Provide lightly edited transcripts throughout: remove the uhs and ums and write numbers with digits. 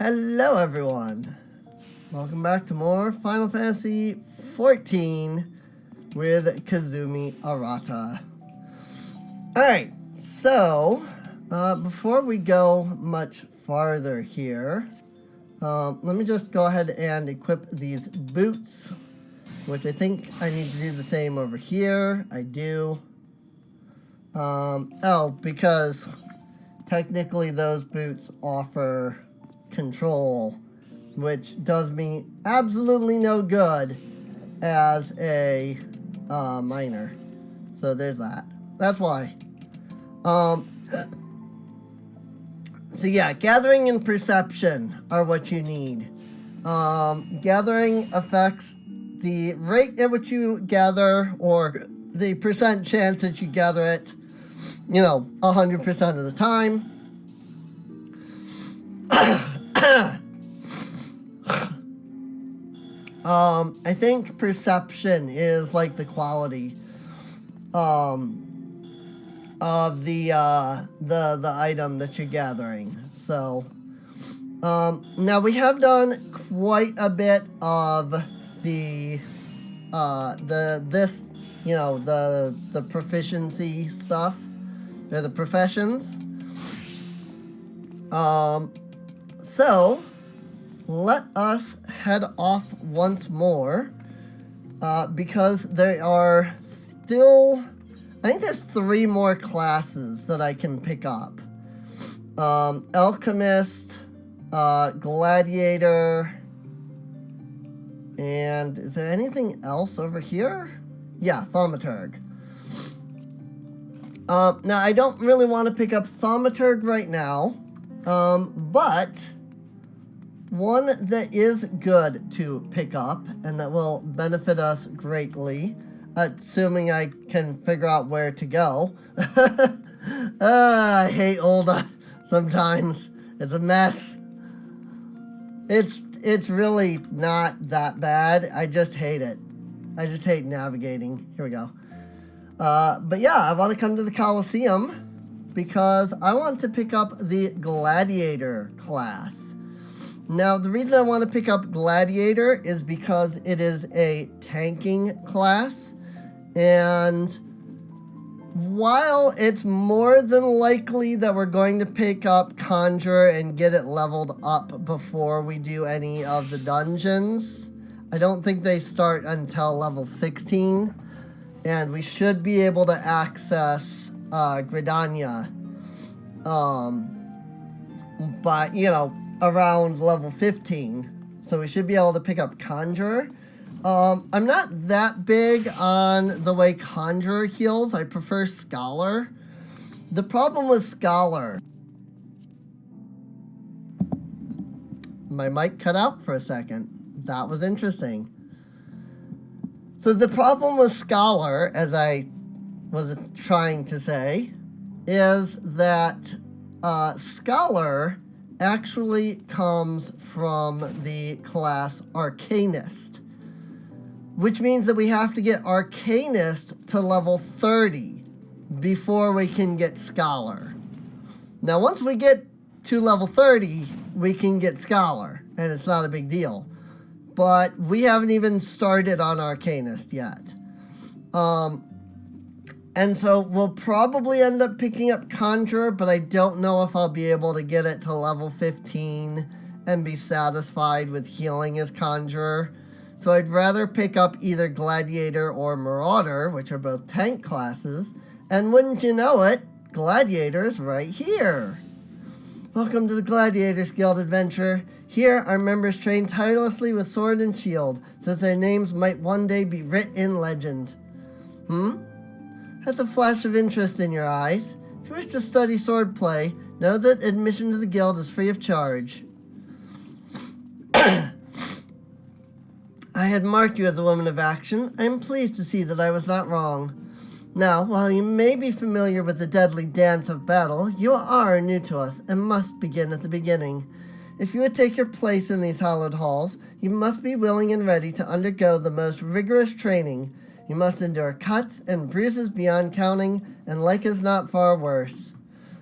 Hello everyone! Welcome back to more Final Fantasy XIV with Kazumi Arata. Alright, so before we go much farther here, let me just go ahead and equip these boots, which I think I need to do the same over here. I do. Because technically those boots offer control, which does me absolutely no good as a miner. So there's that. That's why. So yeah, gathering and perception are what you need. Gathering affects the rate at which you gather, or the percent chance that you gather it, 100% of the time. I think perception is like the quality of the item that you're gathering. So now we have done quite a bit of the proficiency stuff, or the professions. So let us head off once more, because there are still, I think there's 3 more classes that I can pick up. Alchemist, Gladiator, and is there anything else over here? Yeah, Thaumaturg. Now I don't really want to pick up Thaumaturg right now, but one that is good to pick up and that will benefit us greatly, assuming I can figure out where to go. I hate Ul'dah sometimes. It's a mess. It's really not that bad. I just hate it. I just hate navigating. Here we go. But yeah, I want to come to the Colosseum because I want to pick up the Gladiator class. Now, the reason I want to pick up Gladiator is because it is a tanking class, and while it's more than likely that we're going to pick up Conjurer and get it leveled up before we do any of the dungeons, I don't think they start until level 16, and we should be able to access Gridania, but, around level 15, so we should be able to pick up Conjurer. I'm not that big on the way Conjurer heals. I prefer Scholar. The problem with Scholar... My mic cut out for a second. That was interesting. So the problem with Scholar, as I was trying to say, is that Scholar actually comes from the class Arcanist, which means that we have to get Arcanist to level 30 before we can get Scholar. Now, once we get to level 30, we can get Scholar, and it's not a big deal. But we haven't even started on Arcanist yet. And so we'll probably end up picking up Conjurer, but I don't know if I'll be able to get it to level 15 and be satisfied with healing as Conjurer. So I'd rather pick up either Gladiator or Marauder, which are both tank classes. And wouldn't you know it, Gladiator's right here. Welcome to the Gladiators Guild adventure. Here, our members train tirelessly with sword and shield, so that their names might one day be writ in legend. That's a flash of interest in your eyes. If you wish to study swordplay, know that admission to the guild is free of charge. I had marked you as a woman of action. I am pleased to see that I was not wrong. Now, while you may be familiar with the deadly dance of battle, you are new to us and must begin at the beginning. If you would take your place in these hallowed halls, you must be willing and ready to undergo the most rigorous training. You must endure cuts and bruises beyond counting, and like as not far worse.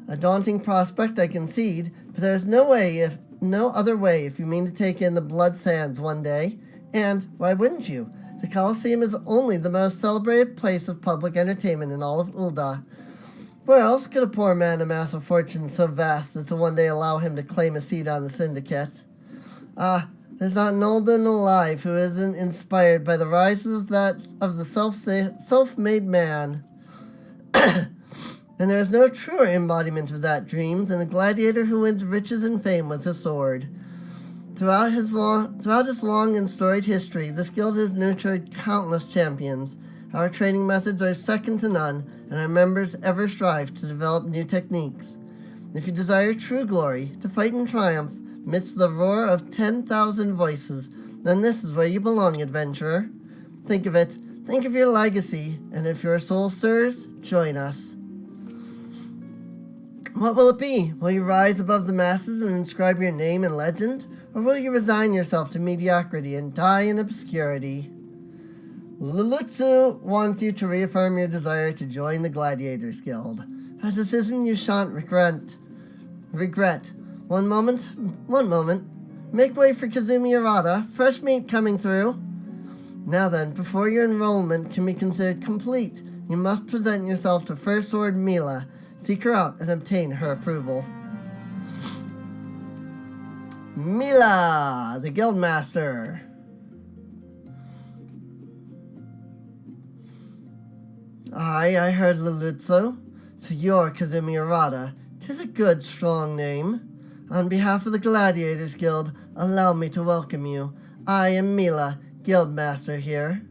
A daunting prospect, I concede, but there is no way no other way if you mean to take in the Blood Sands one day. And why wouldn't you? The Colosseum is only the most celebrated place of public entertainment in all of Ul'dah. Where else could a poor man amass a fortune so vast as to one day allow him to claim a seat on the syndicate? There's not an Ul'dah alive who isn't inspired by the rises of the self-made man. And there is no truer embodiment of that dream than the gladiator who wins riches and fame with a sword. Throughout his long and storied history, this guild has nurtured countless champions. Our training methods are second to none, and our members ever strive to develop new techniques. If you desire true glory, to fight in triumph amidst the roar of 10,000 voices, then this is where you belong, adventurer. Think of it. Think of your legacy, and if your soul stirs, join us. What will it be? Will you rise above the masses and inscribe your name and legend? Or will you resign yourself to mediocrity and die in obscurity? Lulutsu wants you to reaffirm your desire to join the Gladiators Guild. A decision you shan't regret. One moment. Make way for Kazumi Arata, fresh meat coming through. Now then, before your enrollment can be considered complete, you must present yourself to First Sword Mila. Seek her out and obtain her approval. Mila, the Guildmaster. I heard Lulutsu. So you're Kazumi Arata. 'Tis a good, strong name. On behalf of the Gladiators Guild, allow me to welcome you. I am Mila, Guildmaster here.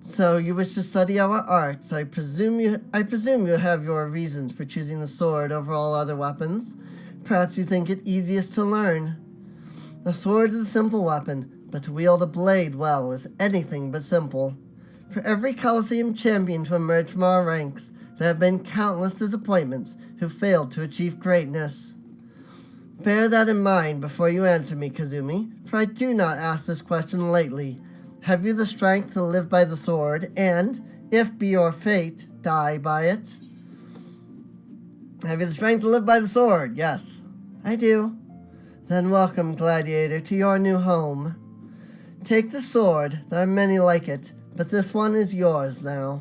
So you wish to study our arts. I presume you have your reasons for choosing the sword over all other weapons. Perhaps you think it easiest to learn. The sword is a simple weapon, but to wield a blade well is anything but simple. For every Colosseum champion to emerge from our ranks, there have been countless disappointments who failed to achieve greatness. Bear that in mind before you answer me, Kazumi, for I do not ask this question lightly. Have you the strength to live by the sword, and, if be your fate, die by it? Have you the strength to live by the sword? Yes, I do. Then welcome, Gladiator, to your new home. Take the sword. There are many like it, but this one is yours now.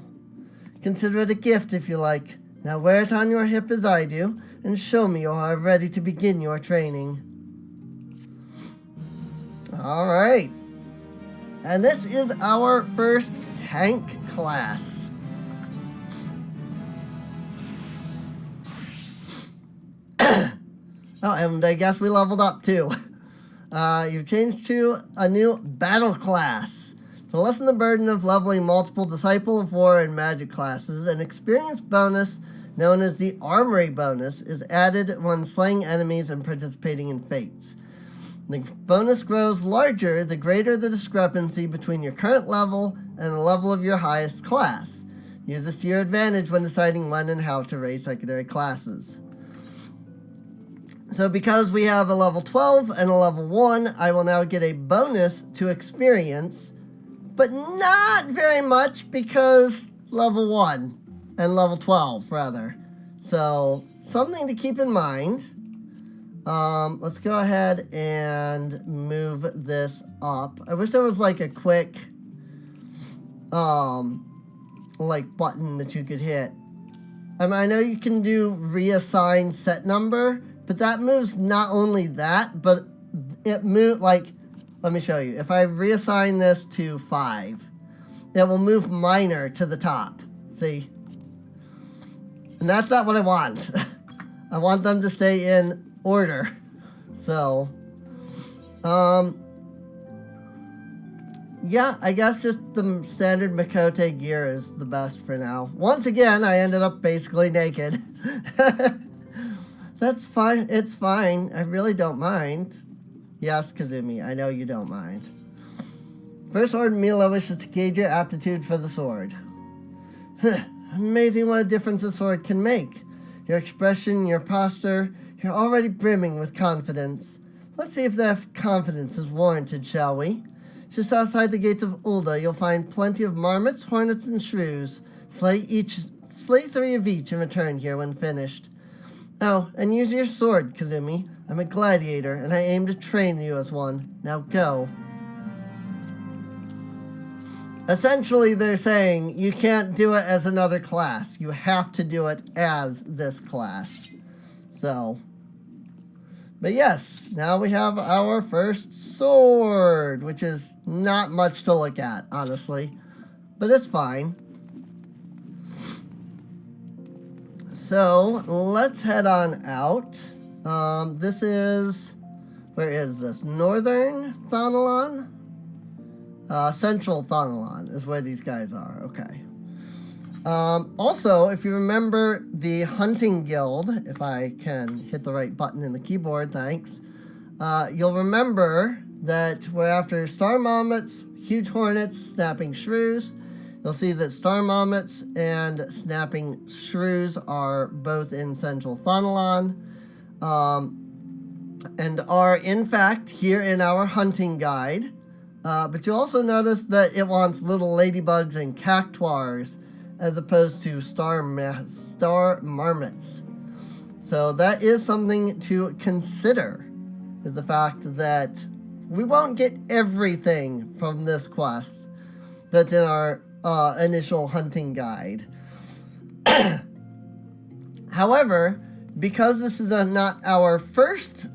Consider it a gift if you like. Now wear it on your hip as I do, and show me you are ready to begin your training. All right. And this is our first tank class. Oh, and I guess we leveled up too. You've changed to a new battle class. To lessen the burden of leveling multiple Disciple of War and Magic classes, an experience bonus known as the Armory bonus is added when slaying enemies and participating in fates. The bonus grows larger the greater the discrepancy between your current level and the level of your highest class. Use this to your advantage when deciding when and how to raise secondary classes. So because we have a level 12 and a level 1, I will now get a bonus to experience, but not very much because level 1 and level 12 rather. So something to keep in mind. Let's go ahead and move this up. I wish there was like a quick like button that you could hit. I mean, I know you can do reassign set number, but that moves not only that, but it moves like, let me show you. If I reassign this to 5, it will move minor to the top. See? And that's not what I want. I want them to stay in order. So, yeah, I guess just the standard Makote gear is the best for now. Once again, I ended up basically naked. That's fine. It's fine. I really don't mind. Yes, Kazumi, I know you don't mind. First Sword Mila wishes to gauge your aptitude for the sword. Amazing what a difference a sword can make. Your expression, your posture, you're already brimming with confidence. Let's see if that confidence is warranted, shall we? Just outside the gates of Ul'dah, you'll find plenty of marmots, hornets, and shrews. Slay 3 of each and return here when finished. Oh, and use your sword, Kazumi. I'm a gladiator, and I aim to train you as one. Now go. Essentially, they're saying you can't do it as another class. You have to do it as this class. So, but yes, now we have our first sword, which is not much to look at, honestly. But it's fine. So, let's head on out. This is... Where is this? Northern Thonalon? Central Thonalon is where these guys are. Okay. Also, if you remember the hunting guild, if I can hit the right button in the keyboard, thanks. You'll remember that we're after star marmots, huge hornets, snapping shrews. You'll see that star marmots and snapping shrews are both in Central Thonalon, and are in fact here in our hunting guide. But you also notice that it wants little ladybugs and cactuars as opposed to star marmots. So that is something to consider, is the fact that we won't get everything from this quest that's in our initial hunting guide. However, because this is not our first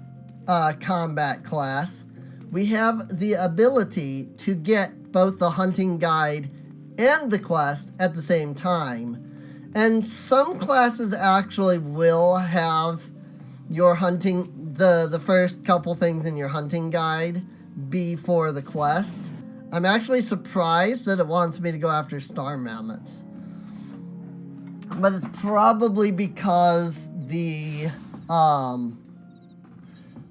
combat class, we have the ability to get both the hunting guide and the quest at the same time. And some classes actually will have your hunting, the first couple things in your hunting guide be for the quest. I'm actually surprised that it wants me to go after star mammoths. But it's probably because the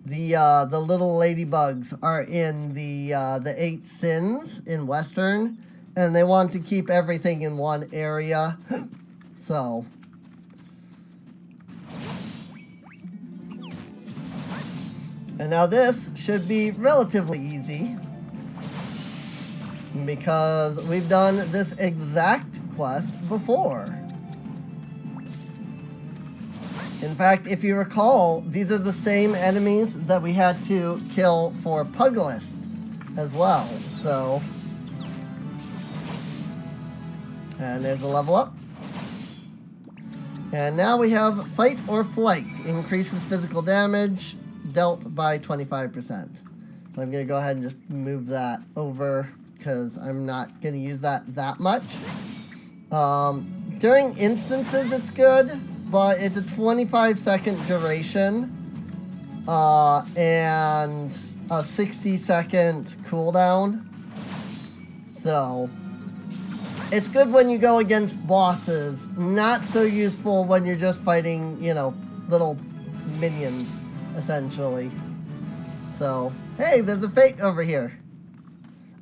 little ladybugs are in the 8 sins in Western, and they want to keep everything in one area. So, and now this should be relatively easy because we've done this exact quest before. In fact, if you recall, these are the same enemies that we had to kill for Puglist as well. So, and there's a level up. And now we have Fight or Flight. Increases physical damage dealt by 25%. So I'm going to go ahead and just move that over because I'm not going to use that much. During instances, it's good, but it's a 25-second duration and a 60-second cooldown. So it's good when you go against bosses, not so useful when you're just fighting, you know, little minions, essentially. So, hey, there's a fate over here.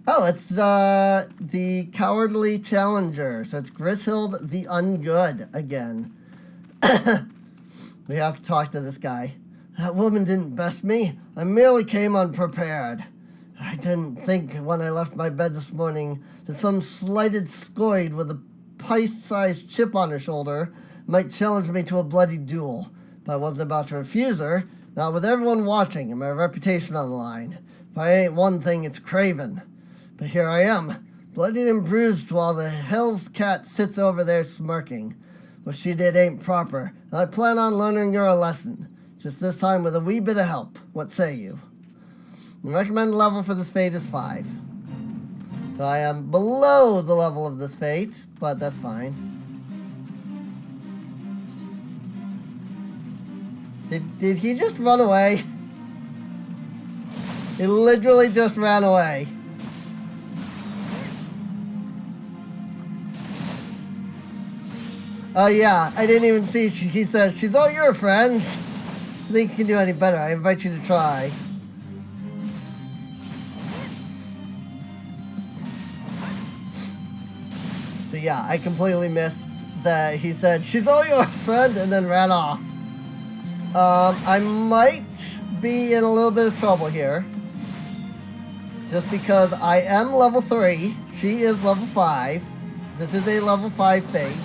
Oh, it's the Cowardly Challenger. So it's Grishild the Ungood again. We have to talk to this guy. That woman didn't best me. I merely came unprepared. I didn't think when I left my bed this morning that some slighted scoid with a pice-sized chip on her shoulder might challenge me to a bloody duel. But I wasn't about to refuse her, not with everyone watching and my reputation on the line. If I ain't one thing, it's craven. But here I am, bloodied and bruised while the hell's cat sits over there smirking. What she did ain't proper, and I plan on learning her a lesson. Just this time with a wee bit of help. What say you? The recommended level for this fate is 5. So I am below the level of this fate, but that's fine. Did he just run away? He literally just ran away. Oh yeah, I didn't even see. He says, she's all your friends. I think you can do any better. I invite you to try. So yeah, I completely missed that he said, she's all yours, friend, and then ran off. I might be in a little bit of trouble here. Just because I am level 3. She is level 5. This is a level 5 fate.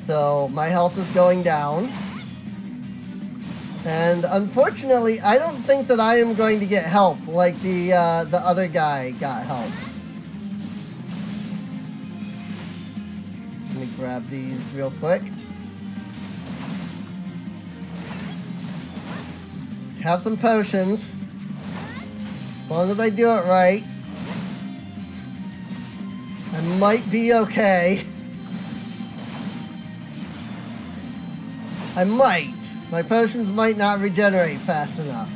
So my health is going down. And unfortunately, I don't think that I am going to get help like the other guy got help. Let me grab these real quick. Have some potions. As long as I do it right, I might be okay. I might. My potions might not regenerate fast enough.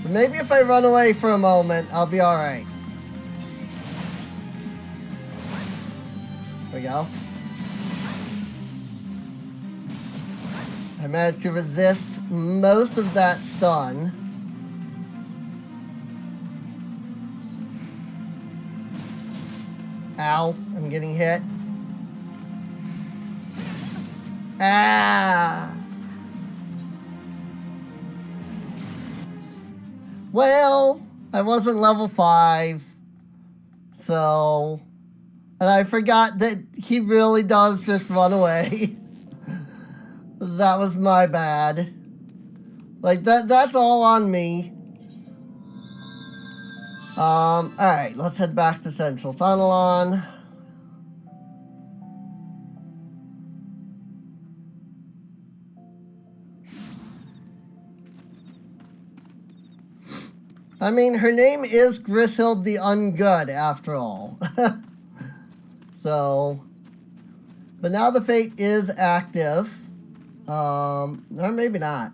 But maybe if I run away for a moment, I'll be alright. There we go. I managed to resist most of that stun. Ow, I'm getting hit. Ah! Well, I wasn't level 5. So... And I forgot that he really does just run away. That was my bad. Like, that's all on me. Alright, let's head back to Central Thunalon. I mean, her name is Grishild the Ungood, after all. So, but now the fate is active. Or maybe not.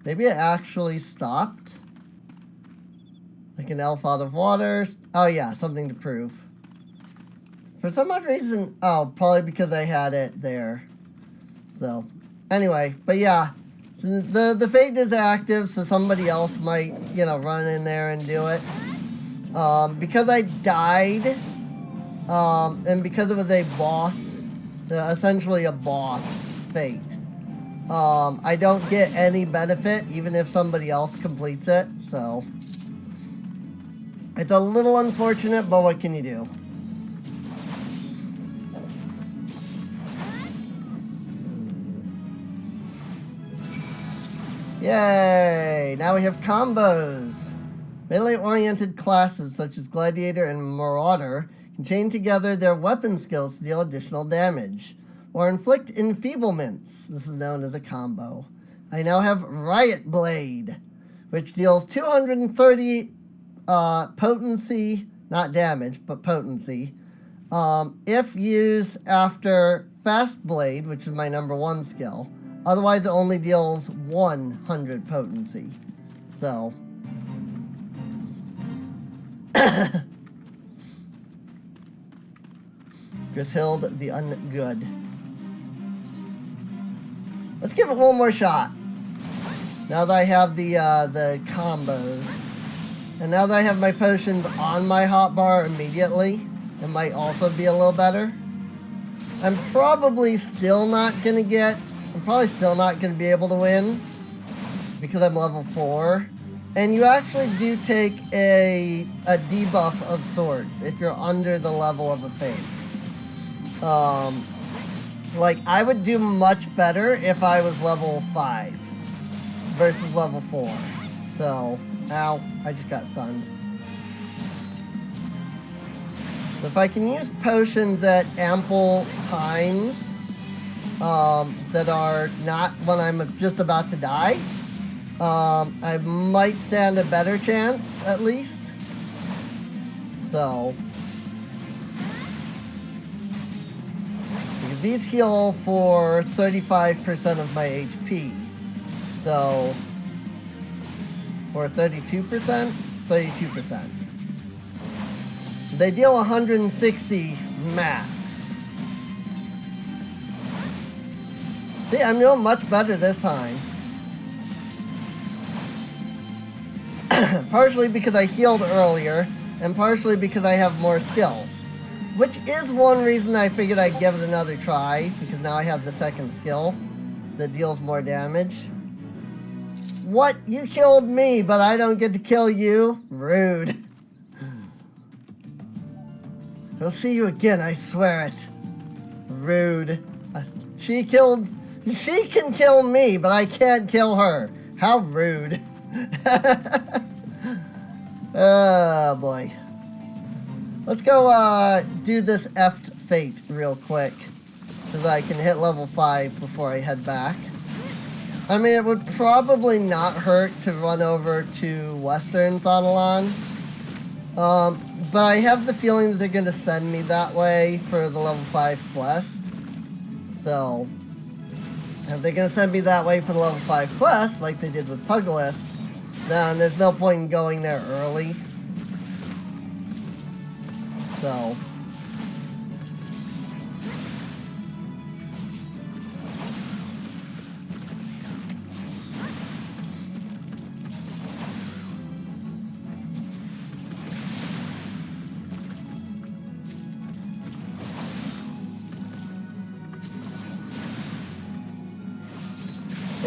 Maybe it actually stopped. Like an elf out of water. Oh yeah, something to prove. For some odd reason, oh, probably because I had it there. So, anyway, but yeah. So the fate is active, so somebody else might, you know, run in there and do it. Because I died, and because it was a boss, essentially a boss fate, I don't get any benefit, even if somebody else completes it, so... It's a little unfortunate, but what can you do? Yay! Now we have combos. Melee-oriented classes such as Gladiator and Marauder can chain together their weapon skills to deal additional damage, or inflict enfeeblements. This is known as a combo. I now have Riot Blade, which deals 230 potency, not damage, but potency, if used after Fast Blade, which is my #1 skill. Otherwise, it only deals 100 potency. So. Grishild the Ungood. Let's give it one more shot. Now that I have the combos. And now that I have my potions on my hotbar immediately, it might also be a little better. I'm probably still not going to be able to win because I'm level 4. And you actually do take a debuff of sorts if you're under the level of a fate. Like, I would do much better if I was level 5 versus level 4. So, ow, I just got stunned. So if I can use potions at ample times, that are not when I'm just about to die, I might stand a better chance, at least. So, because these heal for 35% of my HP. So, or 32%? 32%. They deal 160 max. See, I'm doing much better this time. Partially because I healed earlier, and partially because I have more skills. Which is one reason I figured I'd give it another try, because now I have the second skill that deals more damage. What? You killed me, but I don't get to kill you? Rude. I'll see you again, I swear it. Rude. She can kill me, but I can't kill her. How rude. Oh boy. Let's go do this effed fate real quick, so that I can hit level 5 before I head back. I mean, it would probably not hurt to run over to Western Thanalan. But I have the feeling that they're going to send me that way for the level 5 quest. So, if they're going to send me that way for the level 5 quest, like they did with Puglist, then there's no point in going there early. So...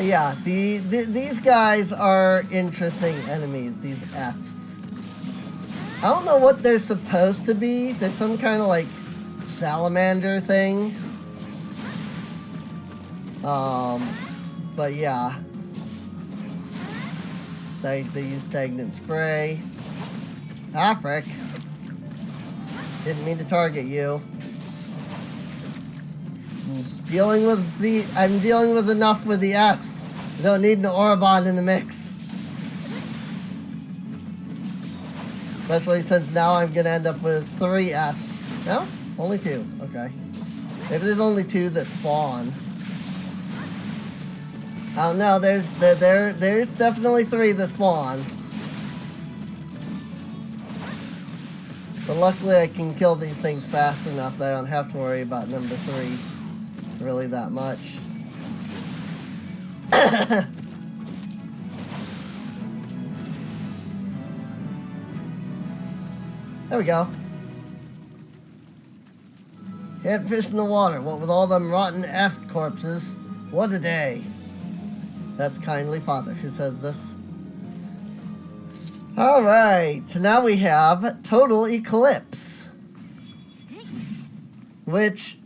yeah, these guys are interesting enemies, these Fs. I don't know what they're supposed to be. There's some kind of like salamander thing. But yeah. They use stagnant spray. Ah, frick. Didn't mean to target you. I'm dealing with enough with the Fs. I don't need an Orobon in the mix. Especially since now I'm gonna end up with 3 Fs. No? Only 2. Okay. Maybe there's only 2 that spawn. Oh no, there's definitely 3 that spawn. But luckily I can kill these things fast enough that I don't have to worry about number 3 really that much. There we go. Can't fish in the water, what with all them rotten F corpses. What a day. That's kindly Father who says this. Alright, so now we have Total Eclipse, which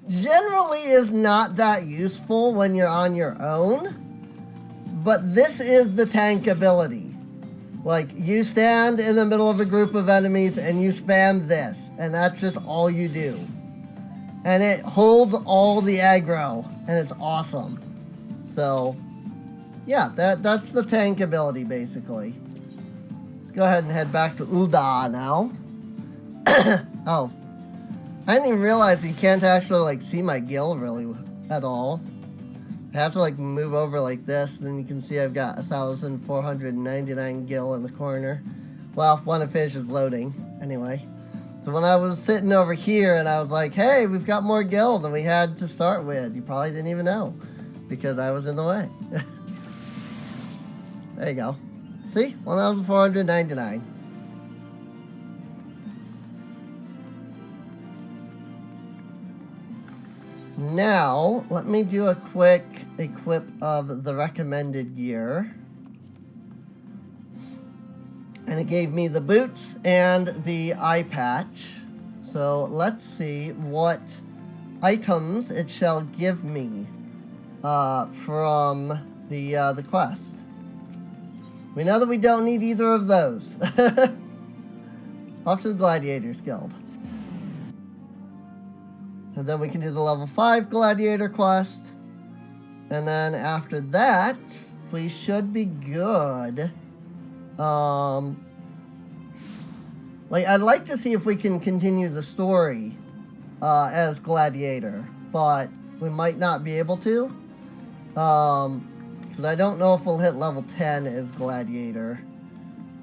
generally is not that useful when you're on your own, but this is the tank ability. Like, you stand in the middle of a group of enemies and you spam this, and that's just all you do. And it holds all the aggro, and it's awesome. So, yeah, that's the tank ability, basically. Let's go ahead and head back to Ul'dah now. Oh. I didn't even realize you can't actually, like, see my gil really at all. I have to, like, move over like this, and then you can see I've got 1,499 gil in the corner. Well, when it finishes loading, anyway. So when I was sitting over here, and I was like, hey, we've got more gil than we had to start with. You probably didn't even know, because I was in the way. There you go. See? 1,499. Now, let me do a quick equip of the recommended gear. And it gave me the boots and the eye patch. So let's see what items it shall give me from the quest. We know that we don't need either of those. Off to the Gladiators Guild. And then we can do the level 5 Gladiator quest. And then after that, we should be good. Like, I'd like to see if we can continue the story as Gladiator. But we might not be able to. Because I don't know if we'll hit level 10 as Gladiator.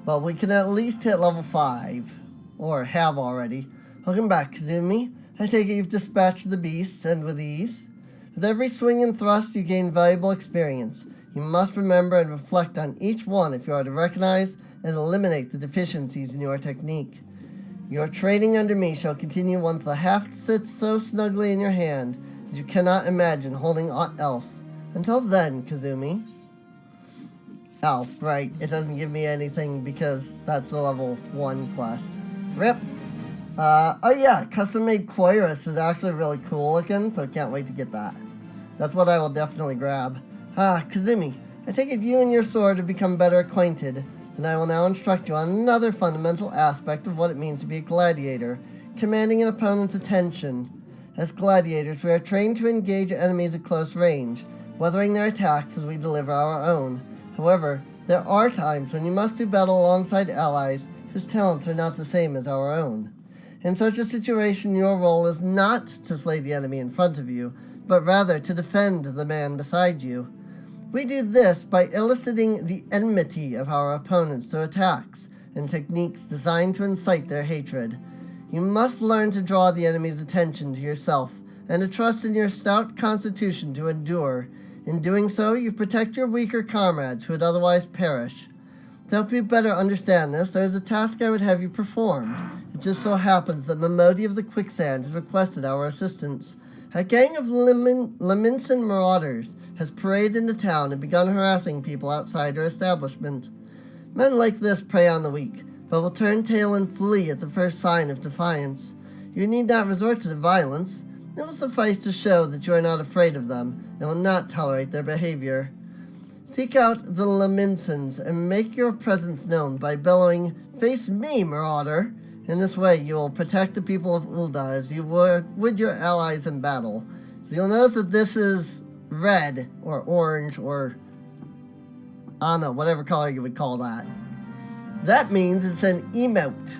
But we can at least hit level 5. Or have already. Welcome back, Kazumi. I take it you've dispatched the beasts, and with ease. With every swing and thrust, you gain valuable experience. You must remember and reflect on each one if you are to recognize and eliminate the deficiencies in your technique. Your training under me shall continue once the haft sits so snugly in your hand that you cannot imagine holding aught else. Until then, Kazumi. Oh, right. It doesn't give me anything because that's a level 1 quest. RIP. Oh yeah, custom-made Quirus is actually really cool looking, so I can't wait to get that. That's what I will definitely grab. Kazumi, I take it you and your sword have become better acquainted, and I will now instruct you on another fundamental aspect of what it means to be a gladiator, commanding an opponent's attention. As gladiators, we are trained to engage enemies at close range, weathering their attacks as we deliver our own. However, there are times when you must do battle alongside allies whose talents are not the same as our own. In such a situation, your role is not to slay the enemy in front of you, but rather to defend the man beside you. We do this by eliciting the enmity of our opponents through attacks and techniques designed to incite their hatred. You must learn to draw the enemy's attention to yourself and to trust in your stout constitution to endure. In doing so, you protect your weaker comrades who would otherwise perish. To help you better understand this, there is a task I would have you perform. It just so happens that Momodi of the Quicksand has requested our assistance. A gang of Leminson marauders has paraded into town and begun harassing people outside her establishment. Men like this prey on the weak, but will turn tail and flee at the first sign of defiance. You need not resort to the violence. It will suffice to show that you are not afraid of them and will not tolerate their behavior. Seek out the Leminsons and make your presence known by bellowing, "Face me, marauder!" In this way, you will protect the people of Ul'dah as you would your allies in battle. So you'll notice that this is red, or orange, or I don't know, whatever color you would call that. That means it's an emote.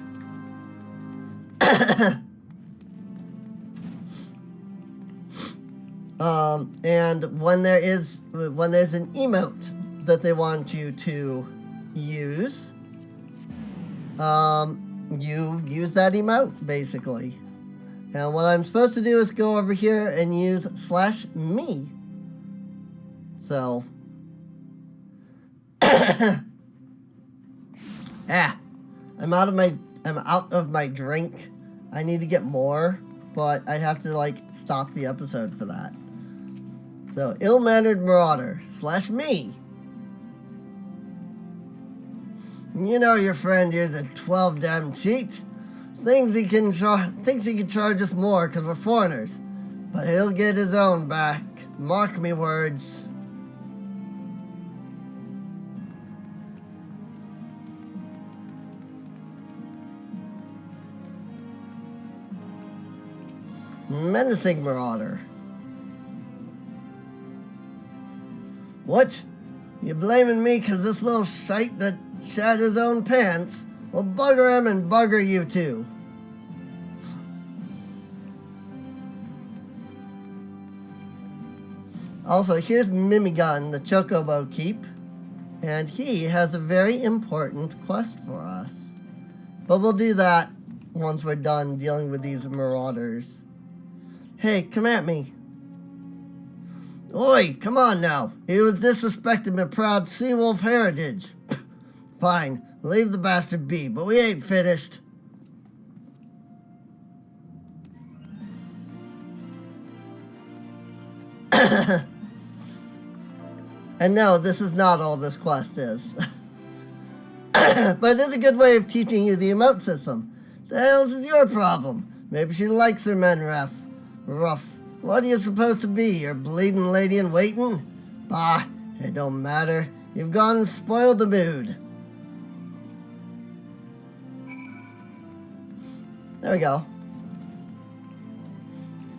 And when there's an emote that they want you to use, you use that emote, basically. And what I'm supposed to do is go over here and use /me. So, I'm out of my drink. I need to get more, but I have to stop the episode for that. So, ill-mannered marauder /me. You know your friend here's a 12 damn cheat. Thinks he can charge us more because we're foreigners. But he'll get his own back. Mark me words. Menacing marauder. What? You blaming me because this little shite that shat his own pants? Well, bugger him and bugger you too. Also, here's Mimigun, the Chocobo Keep, and he has a very important quest for us. But we'll do that once we're done dealing with these marauders. Hey, come at me. Oi, come on now. He was disrespecting my proud Seawolf heritage. Fine, leave the bastard be, but we ain't finished. And no, this is not all this quest is. But it's a good way of teaching you the emote system. The hell's is your problem? Maybe she likes her men rough. What are you supposed to be, your bleeding lady in waiting? Bah, it don't matter. You've gone and spoiled the mood. There we go.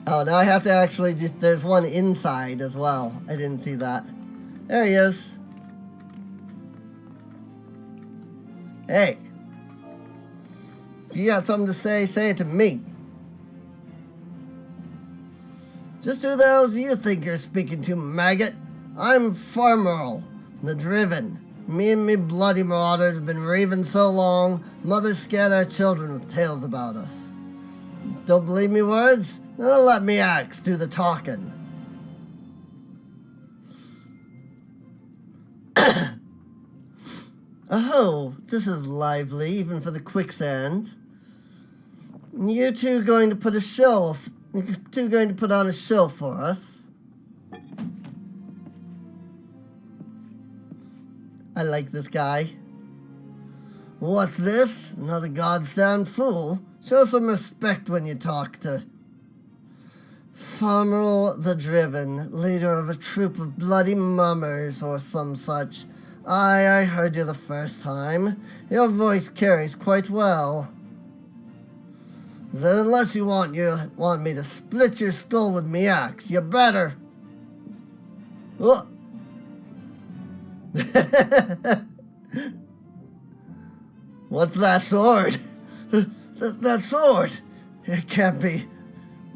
Oh, now I have to actually there's one inside as well. I didn't see that. There he is. Hey. If you got something to say it to me. Just who the hell do you think you're speaking to, maggot? I'm Farmerl, the Driven. Me and me bloody marauders have been raving so long, mothers scare their children with tales about us. Don't believe me words? Then let me axe do the talking. Oh, this is lively, even for the Quicksand. You two going to put on a show for us. I like this guy. What's this? Another goddamn fool. Show some respect when you talk to Farmer the Driven, leader of a troop of bloody mummers or some such. I heard you the first time. Your voice carries quite well. Then unless you want me to split your skull with me axe, you better. Oh. What's that sword? That sword. It can't be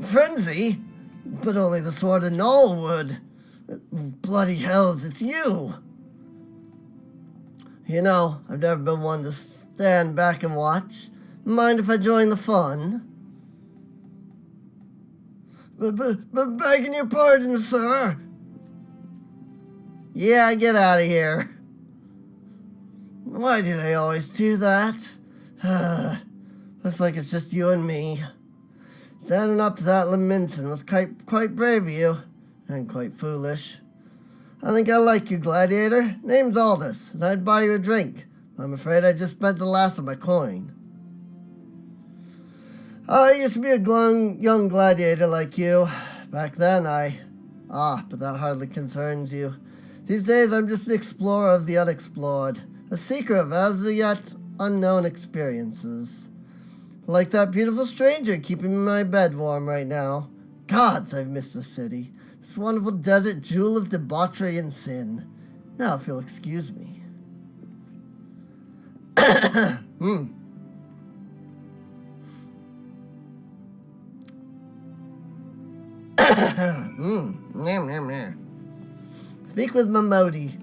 Frenzy, but only the sword of Null would. Bloody hells, it's you. You know, I've never been one to stand back and watch. Mind if I join the fun? But begging your pardon, sir. Yeah, get out of here. Why do they always do that? Looks like it's just you and me. Standing up to that lamentin was quite brave of you, and quite foolish. I think I like you, Gladiator. Name's Ul'dah, and I'd buy you a drink. I'm afraid I just spent the last of my coin. I used to be a young gladiator like you. Back then, but that hardly concerns you. These days, I'm just an explorer of the unexplored, a seeker of as-yet unknown experiences. Like that beautiful stranger keeping my bed warm right now. Gods, I've missed the city. This wonderful desert jewel of debauchery and sin. Now, if you'll excuse me. Speak with Momodi.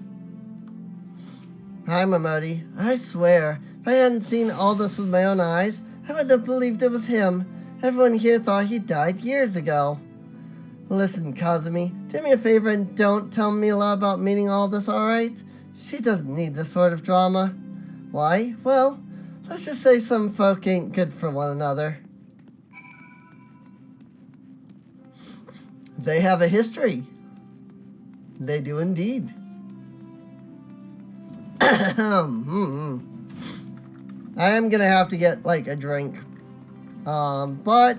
Hi, Momodi. I swear, if I hadn't seen all this with my own eyes, I wouldn't have believed it was him. Everyone here thought he died years ago. Listen, Kazumi, do me a favor and don't tell me a lot about meeting all this, alright? She doesn't need this sort of drama. Why? Well, let's just say some folk ain't good for one another. They have a history. They do indeed. I am gonna have to get, like, a drink. But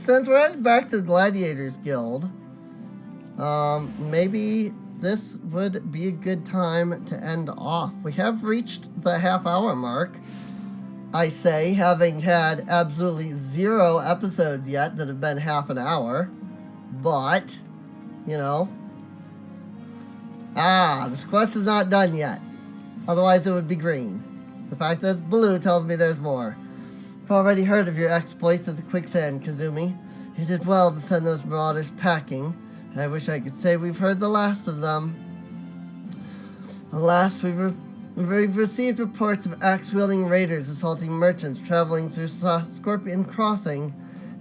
since we're headed back to the Gladiators Guild, maybe this would be a good time to end off. We have reached the half-hour mark, I say, having had absolutely 0 episodes yet that have been half an hour. But, you know. This quest is not done yet. Otherwise it would be green. The fact that it's blue tells me there's more. I've already heard of your exploits at the quicksand, Kazumi. You did well to send those marauders packing. I wish I could say we've heard the last of them. Alas, we've received reports of axe-wielding raiders assaulting merchants traveling through Scorpion Crossing.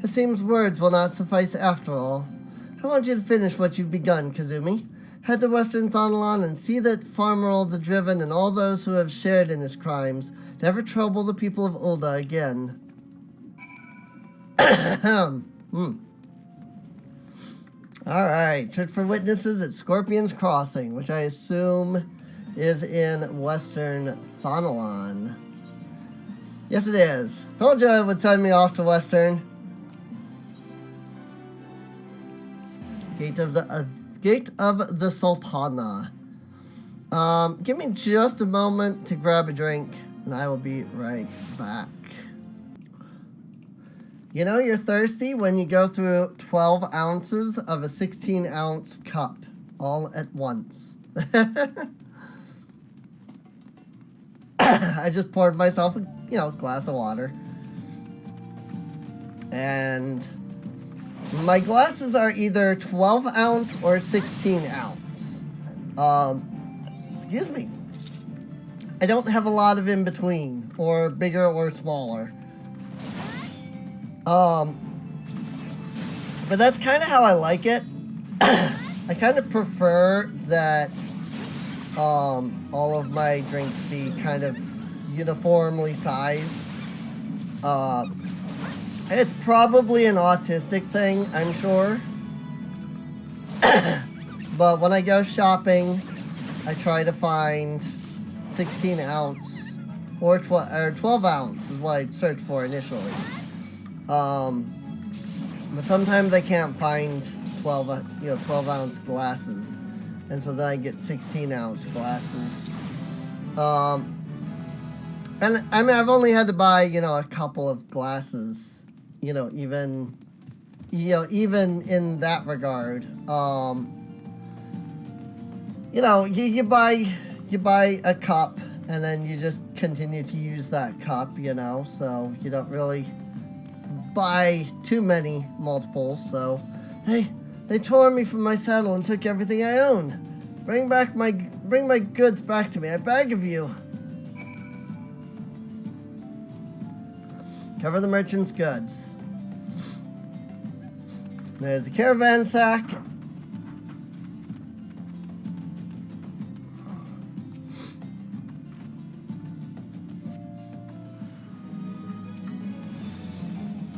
It seems words will not suffice after all. I want you to finish what you've begun, Kazumi. Head to Western Thanalan and see that Farmer the Driven and all those who have shared in his crimes never trouble the people of Ul'dah again. Alright, search for witnesses at Scorpion's Crossing, which I assume is in Western Thanalan. Yes, it is. Told you it would send me off to Western. Gate of the Sultana. Give me just a moment to grab a drink, and I will be right back. You know you're thirsty when you go through 12 ounces of a 16-ounce cup all at once. I just poured myself a glass of water. And my glasses are either 12 ounce or 16 ounce. Excuse me. I don't have a lot of in between, or bigger or smaller. But that's kind of how I like it. I kind of prefer that all of my drinks be kind of uniformly sized. It's probably an autistic thing, I'm sure. But when I go shopping, I try to find 16 ounce or 12 ounce is what I searched for initially. But sometimes I can't find 12-ounce glasses, and so then I get 16-ounce glasses. And I mean, I've only had to buy, a couple of glasses, even in that regard. You buy a cup, and then you just continue to use that cup, so you don't really buy too many multiples. So they tore me from my saddle and took everything I own. Bring my goods back to me, I beg of you. Cover the merchant's goods. There's the caravan sack.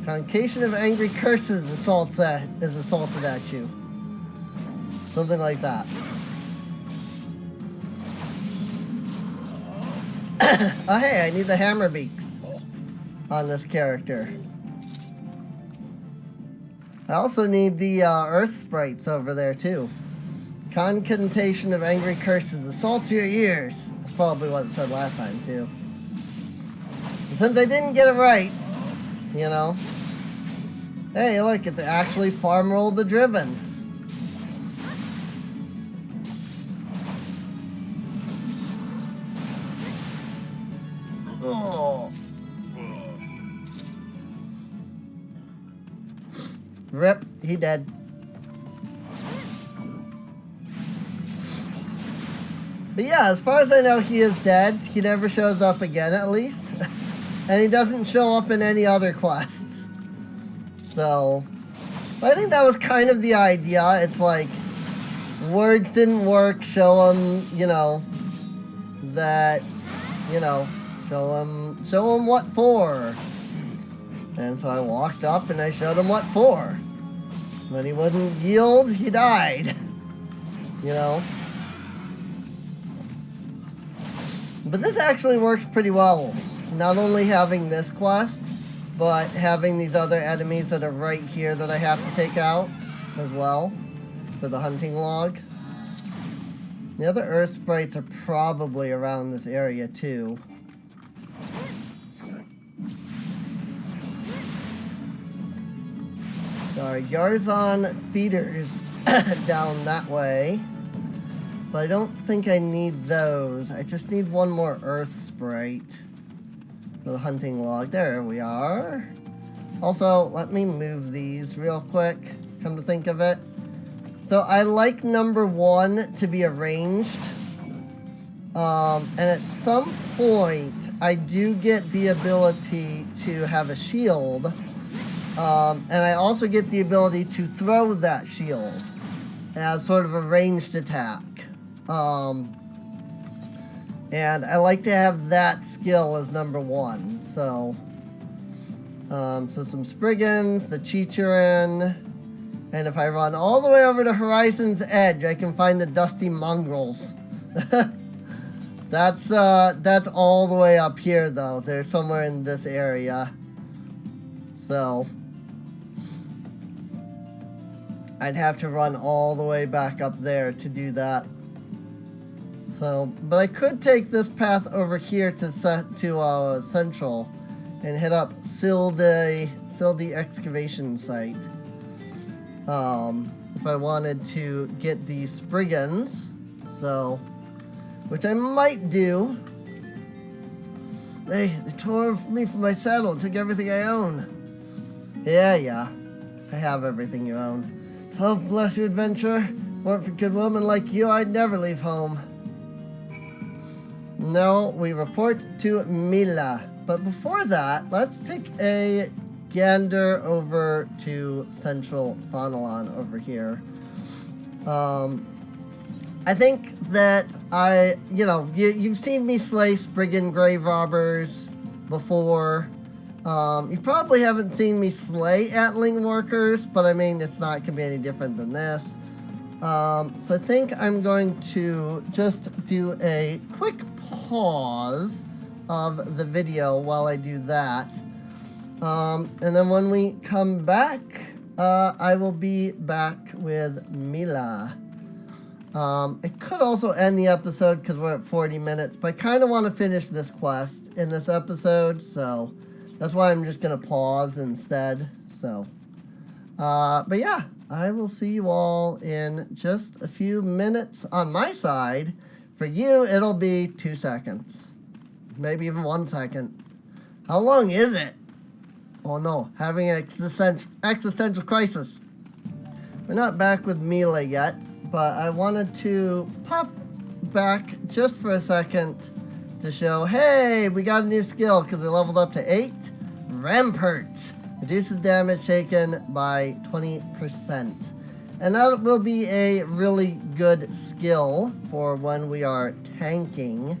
Convocation of angry curses is assaulted at you. Something like that. Oh hey, I need the hammer beaks on this character. I also need the earth sprites over there too. Convocation of angry curses assaults your ears. That's probably what it said last time too. But since I didn't get it right, hey, look, it's actually Farmer Ul'dah driven. Oh. Rip, he dead. But yeah, as far as I know, he is dead. He never shows up again, at least. And he doesn't show up in any other quests. So, I think that was kind of the idea. It's like, words didn't work, show him, that, show him what for. And so I walked up and I showed him what for. When he wouldn't yield, he died. But this actually works pretty well. Not only having this quest, but having these other enemies that are right here that I have to take out as well for the hunting log. The other earth sprites are probably around this area too. There are Yarzan feeders down that way. But I don't think I need those. I just need one more earth sprite for the hunting log. There we are. Also, let me move these real quick, come to think of it. So I like number 1 to be arranged. And at some point, I do get the ability to have a shield. And I also get the ability to throw that shield as sort of a ranged attack. And I like to have that skill as number 1. So some Spriggans, the Chicharin, and if I run all the way over to Horizon's Edge, I can find the Dusty Mongrels. That's all the way up here, though. They're somewhere in this area. So I'd have to run all the way back up there to do that. So, but I could take this path over here to Central and hit up Ul'dah excavation site. If I wanted to get these Spriggans, so, which I might do. They tore me from my saddle and took everything I own. Yeah, I have everything you own. 12 bless you, adventurer. Weren't for good women like you, I'd never leave home. No, we report to Mila. But before that, let's take a gander over to Central Thanalan over here. I think that you've seen me slay Spriggan grave robbers before. You probably haven't seen me slay Atling workers, but I mean, it's not going to be any different than this. So I think I'm going to just do a quick pause of the video while I do that. And then when we come back, I will be back with Mila. It could also end the episode because we're at 40 minutes, but I kind of want to finish this quest in this episode, so that's why I'm just going to pause instead. So, but yeah, I will see you all in just a few minutes on my side. For you, it'll be 2 seconds, maybe even 1 second. How long is it? Oh no, having an existential crisis. We're not back with Mila yet, but I wanted to pop back just for a second to show, hey, we got a new skill because we leveled up to 8. Rampart. Reduces damage taken by 20%. And that will be a really good skill for when we are tanking,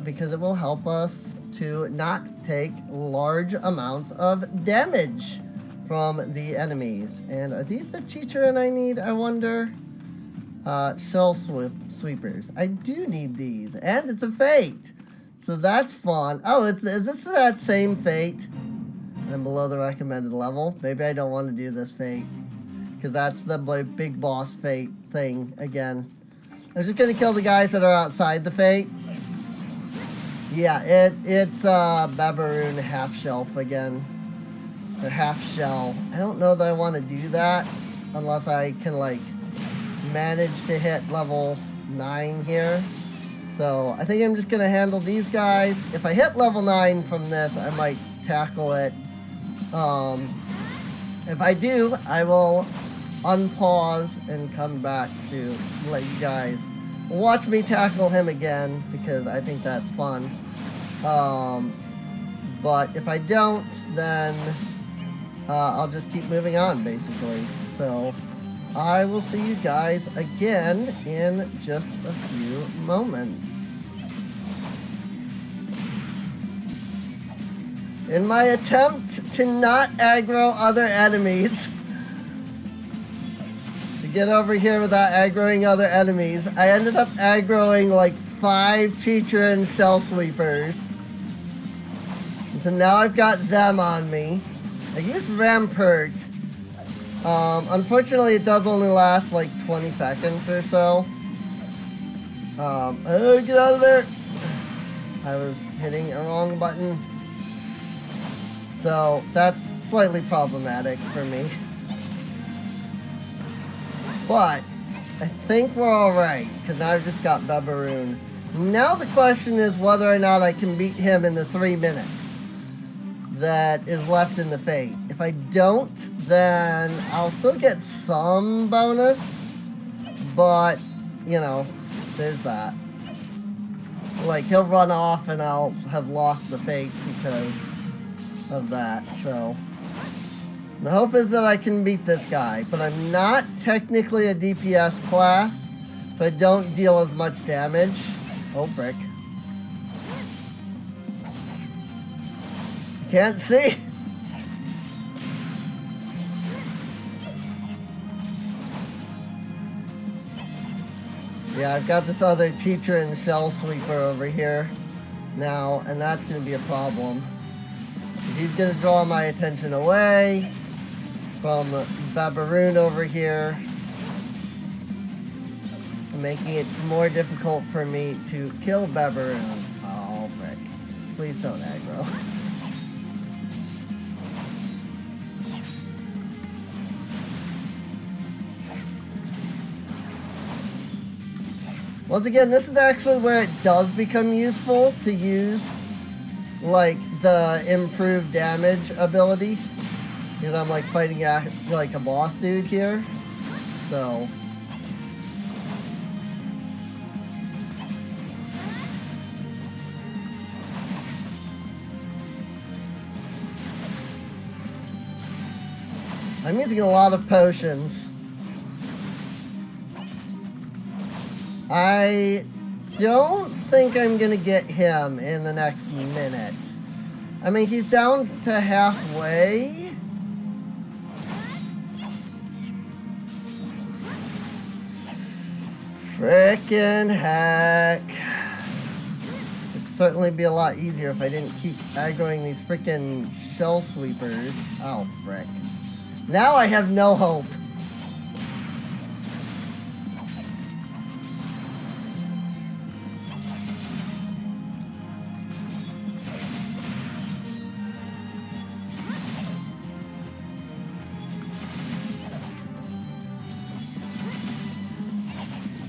because it will help us to not take large amounts of damage from the enemies. And are these the Chichurin I need, I wonder? Shell sweepers. I do need these. And it's a fate. So that's fun. Oh, is this that same fate? I'm below the recommended level. Maybe I don't want to do this fate, because that's the big boss fate thing again. I'm just going to kill the guys that are outside the fate. Yeah, it's Babaroon half shelf again. Or half shell. I don't know that I want to do that unless I can, like, manage to hit level 9 here. So I think I'm just going to handle these guys. If I hit level 9 from this, I might tackle it. If I do, I will unpause and come back to let you guys watch me tackle him again, because I think that's fun. But if I don't, then I'll just keep moving on, basically. So I will see you guys again in just a few moments. In my attempt to not aggro other enemies, to get over here without aggroing other enemies, I ended up aggroing like 5 Chichurin shell sweepers. And so now I've got them on me. I used Rampart. Unfortunately, it does only last like 20 seconds or so. Oh, get out of there! I was hitting a wrong button. So that's slightly problematic for me. But I think we're alright, because now I've just got Babaroon. Now the question is whether or not I can beat him in the 3 minutes that is left in the fate. If I don't, then I'll still get some bonus, but, you know, there's that. Like, he'll run off and I'll have lost the fate because of that. So the hope is that I can beat this guy, but I'm not technically a DPS class, so I don't deal as much damage. Oh frick. Can't see. Yeah, I've got this other Chichurin shell sweeper over here now, and that's going to be a problem. He's going to draw my attention away from Babaroon over here, making it more difficult for me to kill Babaroon. Oh, frick. Please don't aggro. Once again, this is actually where it does become useful to use, like, the improved damage ability. Because I'm, like, fighting like a boss dude here. So I'm using a lot of potions. I don't think I'm gonna get him in the next minute. I mean, he's down to halfway. Frickin' heck. Took certainly be a lot easier if I didn't keep aggroing these freaking shell sweepers. Oh, frick. Now I have no hope.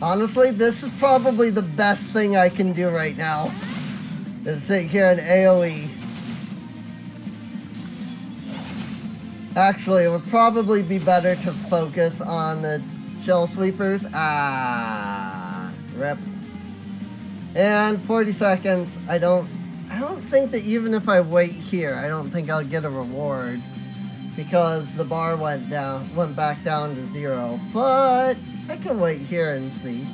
Honestly, this is probably the best thing I can do right now. Is sit here and AoE. Actually, it would probably be better to focus on the shell sweepers. Ah, rip. And 40 seconds. I don't think that even if I wait here, I don't think I'll get a reward because the bar went back down to 0. But I can wait here and see.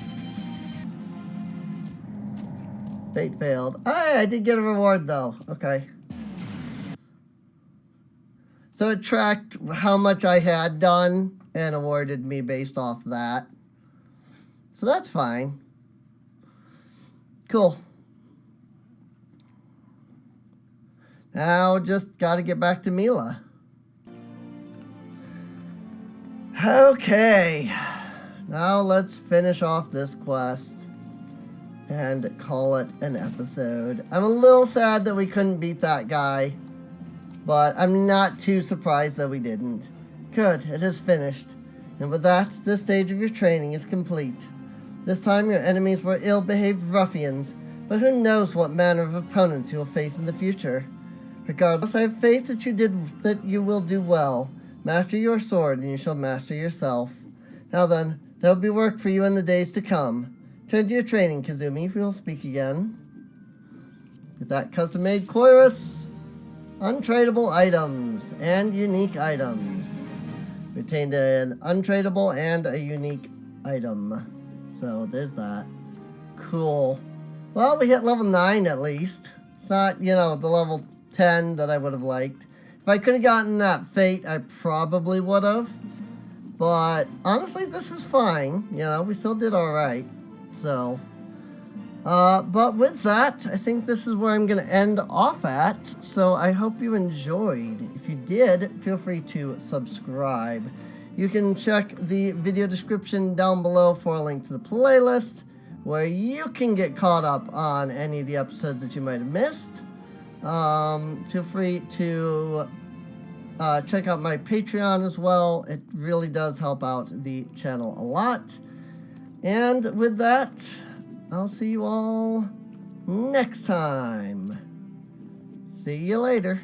Fate failed. Alright, I did get a reward though. Okay. So it tracked how much I had done and awarded me based off that. So that's fine. Cool. Now just gotta get back to Mila. Okay. Now let's finish off this quest and call it an episode. I'm a little sad that we couldn't beat that guy, but I'm not too surprised that we didn't. Good, it is finished. And with that, this stage of your training is complete. This time your enemies were ill-behaved ruffians, but who knows what manner of opponents you will face in the future. Regardless, I have faith that you will do well. Master your sword, and you shall master yourself. Now then, there will be work for you in the days to come. Turn to your training, Kazumi. We will speak again. Get that custom-made chorus. Untradeable items and unique items. Retained an untradeable and a unique item. So there's that. Cool. Well, we hit level 9 at least. It's not, you know, the level 10 that I would have liked. If I could have gotten that fate, I probably would have. But honestly, this is fine. You know, we still did alright. So, but with that, I think this is where I'm going to end off at. So I hope you enjoyed. If you did, feel free to subscribe. You can check the video description down below for a link to the playlist where you can get caught up on any of the episodes that you might have missed. Feel free to check out my Patreon as well. It really does help out the channel a lot. And with that, I'll see you all next time. See you later.